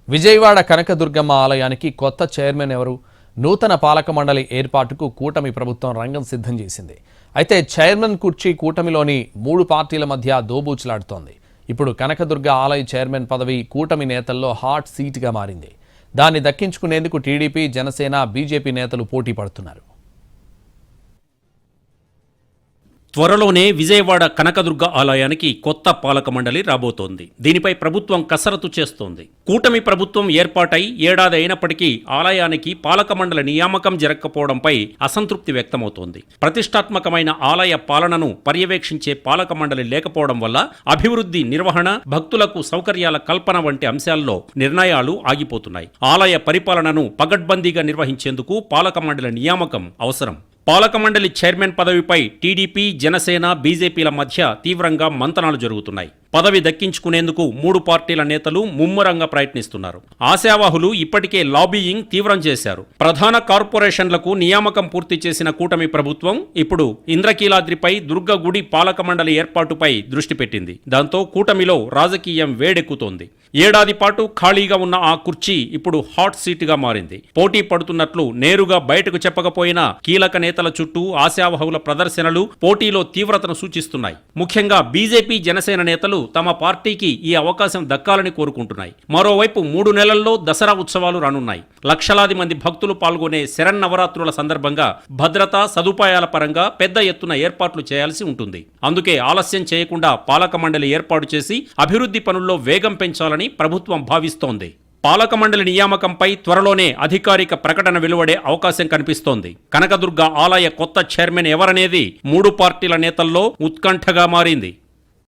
విజయవాడ కనకదుర్గమ్మ ఆలయానికి కొత్త చైర్మన్ ఎవరు? నూతన పాలక మండలి ఏర్పాటుకు కూటమి ప్రభుత్వం రంగం సిద్ధం చేసింది. అయితే చైర్మన్ కుర్చీ కూటమిలోని 3 పార్టీల మధ్య దోబూచులాడుతోంది. ఇప్పుడు కనకదుర్గ ఆలయ చైర్మన్ పదవి కూటమి నేతల్లో హాట్ సీట్గా మారింది. దాన్ని దక్కించుకునేందుకు టీడీపీ, జనసేన, బీజేపీ నేతలు పోటీ పడుతున్నారు. త్వరలోనే విజయవాడ కనకదుర్గ ఆలయానికి కొత్త పాలక మండలి రాబోతోంది. దీనిపై ప్రభుత్వం కసరత్తు చేస్తోంది. కూటమి ప్రభుత్వం ఏర్పాటై ఏడాది అయినప్పటికీ ఆలయానికి పాలక మండలి నియామకం జరగకపోవడంపై అసంతృప్తి వ్యక్తమవుతోంది. ప్రతిష్టాత్మకమైన ఆలయ పాలనను పర్యవేక్షించే పాలక మండలి లేకపోవడం వల్ల అభివృద్ధి, నిర్వహణ, భక్తులకు సౌకర్యాల కల్పన వంటి అంశాల్లో నిర్ణయాలు ఆగిపోతున్నాయి. ఆలయ పరిపాలనను పగడ్బందీగా నిర్వహించేందుకు పాలక మండలి నియామకం అవసరం. పాలక మండలి చైర్మన్ పదవిపై టీడీపీ, జనసేన, బీజేపీల మధ్య తీవ్రంగా మంతనాలు జరుగుతున్నాయి. పదవి దక్కించుకునేందుకు 3 పార్టీల నేతలు ముమ్మరంగా ప్రయత్నిస్తున్నారు. ఆశావాహులు ఇప్పటికే లాబీయింగ్ తీవ్రం చేశారు. ప్రధాన కార్పొరేషన్లకు నియామకం పూర్తి చేసిన కూటమి ప్రభుత్వం ఇప్పుడు ఇంద్రకీలాద్రిపై దుర్గ గుడి పాలక మండలి ఏర్పాటుపై దృష్టి పెట్టింది. దాంతో కూటమిలో రాజకీయం వేడెక్కుతోంది. ఏడాది పాటు ఖాళీగా ఉన్న ఆ కుర్చీ ఇప్పుడు హాట్ సీటుగా మారింది. పోటీ పడుతున్నట్లు నేరుగా బయటకు చెప్పకపోయినా కీలక నేతల చుట్టూ ఆశావహుల ప్రదర్శనలు పోటీలో తీవ్రతను సూచిస్తున్నాయి. ముఖ్యంగా బీజేపీ, జనసేన నేతలు తమ పార్టీకి ఈ అవకాశం దక్కాలని కోరుకుంటున్నాయి. మరోవైపు 3 నెలల్లో దసరా ఉత్సవాలు రానున్నాయి. లక్షలాది మంది భక్తులు పాల్గొనే శరన్నవరాత్రుల సందర్భంగా భద్రతా సదుపాయాల పరంగా పెద్ద ఎత్తున ఏర్పాట్లు చేయాల్సి ఉంటుంది. అందుకే ఆలస్యం చేయకుండా పాలక మండలి ఏర్పాటు చేసి అభివృద్ధి పనుల్లో వేగం పెంచాలని ప్రభుత్వం భావిస్తోంది. పాలక మండలి నియామకంపై త్వరలోనే అధికారిక ప్రకటన వెలువడే అవకాశం కనిపిస్తోంది. కనకదుర్గ ఆలయ కొత్త చైర్మన్ ఎవరనేది 3 పార్టీల నేతల్లో ఉత్కంఠగా మారింది.